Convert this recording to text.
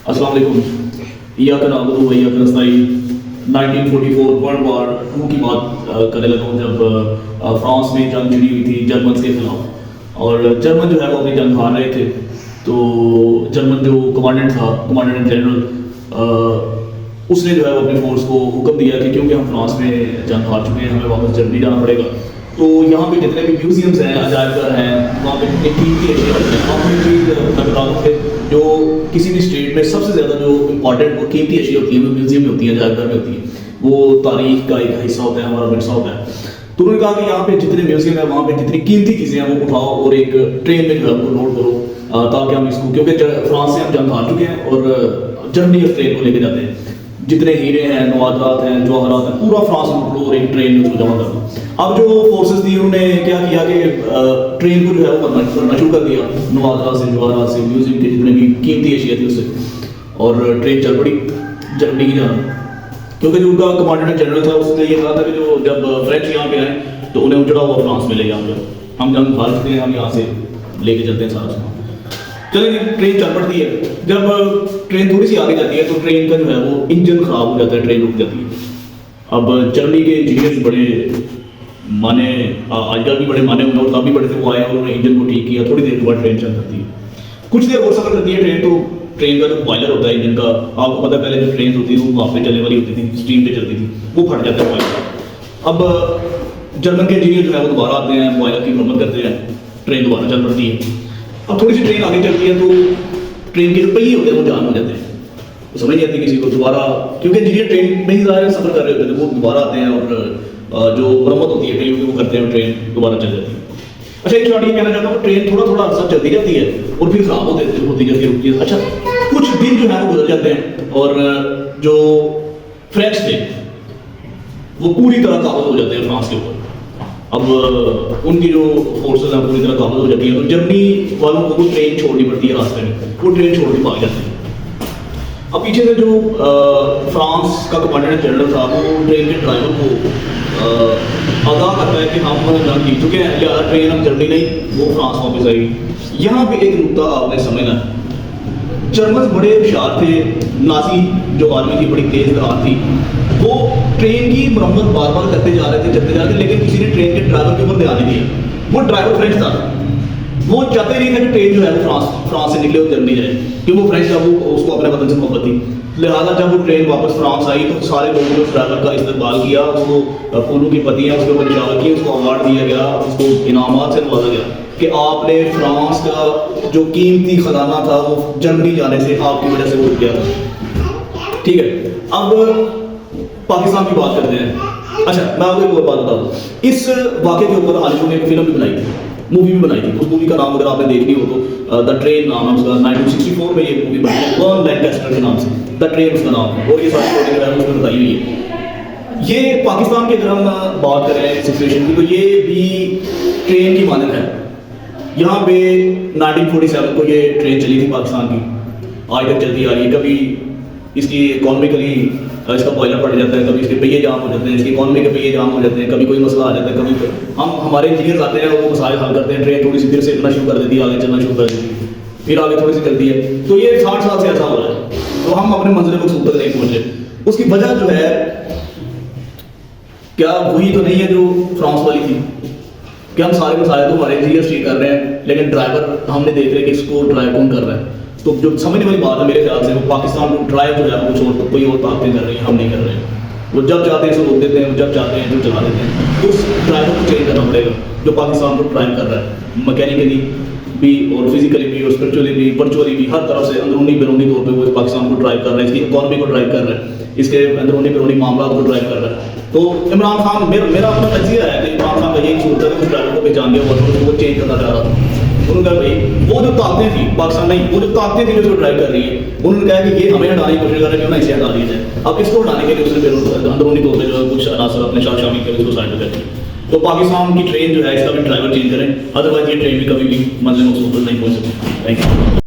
अस्सलाम वालेकुम। इय्याका नअबुदु व इय्याका नस्तईन 1944 वर्ल्ड वॉर 2 की बात करने लगा हूँ, जब फ्रांस में जंग छिड़ी हुई थी जर्मन के खिलाफ और जर्मन जो है वो अपनी जंग हार रहे थे। तो जर्मन जो कमांडेंट था, कमांडेंट जनरल, उसने जो है वो अपनी फोर्स को हुक्म दिया कि क्योंकि हम फ्रांस में जंग हार चुके हैं, हमें वापस जर्मनी जाना पड़ेगा। तो यहाँ पे जितने भी म्यूजियम्स हैं, अजायबघर हैं, वहाँ पे जितने कीमती अशिया हैं, वहाँ पे चीज़ मैं बता दूँ कि जो किसी भी स्टेट में सबसे ज़्यादा जो इम्पॉर्टेंट और कीमती अशिया होती है वो म्यूजियम में होती है, अजायबघर में होती है। वो तारीख का एक हिस्सा होता है, हमारा विरसा होता है। तो उन्होंने कहा कि यहाँ पे जितने म्यूजियम है, वहाँ पे जितनी कीमती चीज़ें हैं वो उठाओ और एक ट्रेन में जो है उनको लोड करो, ताकि हम इसको, क्योंकि फ्रांस से हम जंग हार चुके हैं और जर्मनी उस ट्रेन को लेके जाते हैं। जितने हीरे हैं, नवादरात हैं, जवाहरात हैं, पूरा फ्रांस लूट लो और एक ट्रेन में उसको जमा कर दो। अब जो फोर्सेस थी उन्होंने क्या किया कि ट्रेन को जो है वो करना शुरू कर दिया, नवादरात से, जवाहरात से, म्यूजियम के जितने भी कीमती एशिया थी उससे, और ट्रेन चल पड़ी जर्मनी की जाना। क्योंकि जो उनका कमांडेंट जनरल था उसने ये कहा था कि जो जब फ्रेंच यहाँ पे आए तो उन्हें उजड़ा हुआ फ्रांस में ले जाऊँगा, हम जंग हार चुके हैं, हम यहाँ से लेके चलते हैं सारा सामान। चलिए ट्रेन चल पड़ती है। जब ट्रेन थोड़ी सी आगे जाती है तो ट्रेन का जो है वो इंजन खराब हो जाता है, ट्रेन रुक जाती है। अब जर्मनी के इंजीनियर्स बड़े माने, आजकल भी बड़े माने होंगे और तब भी बड़े थे, वो आए और उन्होंने इंजन को ठीक किया। थोड़ी देर के बाद ट्रेन चल जाती है। कुछ देर और सफर करती है ट्रेन, तो ट्रेन का जो बॉयलर होता है इंजन का, आपको पता है पहले जो ट्रेन होती थी वो वहाँ पे चलने वाली होती थी, स्टीम पे चलती थी, वो फट जाता है बॉयलर। अब जर्मन के इंजीनियर जो है वो दोबारा आते हैं, बॉयलर की मरम्मत करते हैं, ट्रेन दोबारा चल पड़ती है। अब थोड़ी सी ट्रेन आगे चलती है तो ट्रेन के जो पहिए होते हैं वो जाम हो जाते हैं, वो समझ नहीं आती किसी को दोबारा, क्योंकि इंजीनियर ट्रेन में ही ज़्यादा सफर कर रहे होते थे, वो दोबारा आते हैं और जो मरम्मत होती है पहियों की वो करते हैं, ट्रेन दोबारा चल जाती है। अच्छा, एक शॉर्ट ये कहना चाहता हूँ, ट्रेन थोड़ा थोड़ा अर्सा चलती जाती है और फिर खराब होती जाती है, रुकती है। अच्छा, कुछ दिन जो है वो गुजर जाते हैं और जो फ्रेंच थे वो पूरी तरह काबू हो जाते हैं फ्रांस के ऊपर। अब उनकी जो फोर्सेस हैं पूरी तरह काबू हो जाती है, तो जर्मनी वालों को वो ट्रेन छोड़नी पड़ती है रास्ते में, वो ट्रेन छोड़ के भाग जाते हैं। अब पीछे से जो फ्रांस का कमांडेंट जनरल था वो ट्रेन के ड्राइवर को आगाह करता है कि हम जंग जीत चुके हैं, या ट्रेन हम जर्मनी नहीं, वो फ्रांस वापस आएगी। यहाँ पे एक नुकता आपने समझना है, जर्मन बड़े होशियार थे, नाजी जो आर्मी थी बड़ी तेज तरार थी, वो ट्रेन की मरम्मत बार बार करते जा रहे थे, करते जा रहे थे, लेकिन किसी ने ट्रेन के ड्राइवर के ऊपर ध्यान नहीं दिया। वो ड्राइवर फ्रेंच था, वो चाहते नहीं थे कि ट्रेन जो है वो फ्रांस से निकले और जर्मनी जाए, क्योंकि वो फ्रेंच था, वो उसको अपने वतन से मोहब्बत थी। लिहाजा जब वो ट्रेन वापस फ्रांस आई तो सारे लोगों ने उस ड्राइवर का इस्तेमाल किया, उसको फूलों की पत्तियाँ उसके ऊपर निशावर की, उसको अवार्ड दिया गया, उसको इनामात से नवाजा गया कि आपने फ्रांस का जो कीमती खजाना था वो जर्मनी जाने से आपकी वजह से रुक गया। ठीक है, अब पाकिस्तान की बात करते हैं। अच्छा, मैं आपको एक और बात बता दूँ, इस वाक़े के ऊपर हॉलीवुड ने एक फिल्म भी बनाई थी, मूवी भी बनाई थी। उस मूवी का नाम अगर आपने देखनी हो तो द ट्रेन नाम है उसका, 1964 में ये मूवी बनी है, बर्न लैंकास्टर के नाम से, द ट्रेन उसका नाम है, और ये सारी स्टोरी है उसमें बताई हुई है। ये पाकिस्तान की अगर हम बात करें सिचुएशन की, तो ये भी ट्रेन की मानद है। यहाँ पे 1947 को ये ट्रेन चली थी पाकिस्तान की, आज तक चलती आ रही है। कभी इसकी इकोनॉमिकली इसका बॉयलर फट जाता है, कभी इसके पहिए जाम हो जाते हैं, इसकी इकोनॉमी के पहिए जाम हो जाते हैं, कभी कोई मसला आ जाता है, कभी हमारे इंजीनियर आते हैं और वो मसाइल हल करते हैं, ट्रेन थोड़ी सी फिर से इतना शुरू कर देती है, आगे चलना शुरू कर देती है, फिर आगे थोड़ी सी चलती है। तो ये 60 साल से ऐसा हो रहा है, तो हम अपने मंजिल मकसूद तक नहीं पहुँचे। उसकी वजह जो है, क्या वही तो नहीं है जो फ्रांस वाली थी कि हम सारे मसाइल तो हमारे इंजीनियर ठीक कर रहे हैं, लेकिन ड्राइवर हमने देख रहे हैं कि इसको ड्राइव कौन कर रहा है। तो जो समझने वाली बात है मेरे ख्याल से, वो पाकिस्तान को ड्राइव जो है वो कुछ और, तो कोई और ताकतें कर रही हैं, हम नहीं कर रहे हैं। वो जब चाहते हैं इसको रोक देते हैं, जब चाहते हैं जो चला देते हैं। तो उस ड्राइवर को चेंज करना पड़ेगा जो पाकिस्तान को ड्राइव कर रहा है, मैकेनिकली भी और फिजिकली भी और स्पिरिचुअली भी, वर्चुअली भी, हर तरफ से अंदरूनी बैरूनी तौर पर वो पाकिस्तान को ड्राइव कर रहा है, इसकी इकॉनमी को ड्राइव कर रहा है, इसके अंदरूनी बैरूनी मामला को ड्राइव कर रहा है। तो इमरान खान, मेरा अपना तजिया है कि इमरान खान का यही सूरत है कि उस ड्राइवर को पहचान गया और वो चेंज करना चाह रहा था। उन्होंने कहा भाई वो जो ताकतें थी पाकिस्तान नहीं, वो जो ताकतें थी जो इसको ड्राइव कर रही है, उन्होंने कहा कि ये हमें हटाने की कोशिश कर रहे हैं, क्यों ना इसे हटा दिया जाए। अब इसको हटाने के लिए उसने अंदरूनी तौर पर जो है कुछ अनासर अपने साथ शामिल कर इसको साइड कर दिया। तो पाकिस्तान की ट्रेन जो है इसका भी ड्राइवर चेंज करें, अदरवाइज ये ट्रेन भी कभी भी मंजिल मकसूद नहीं पहुँच सकती। Thank you.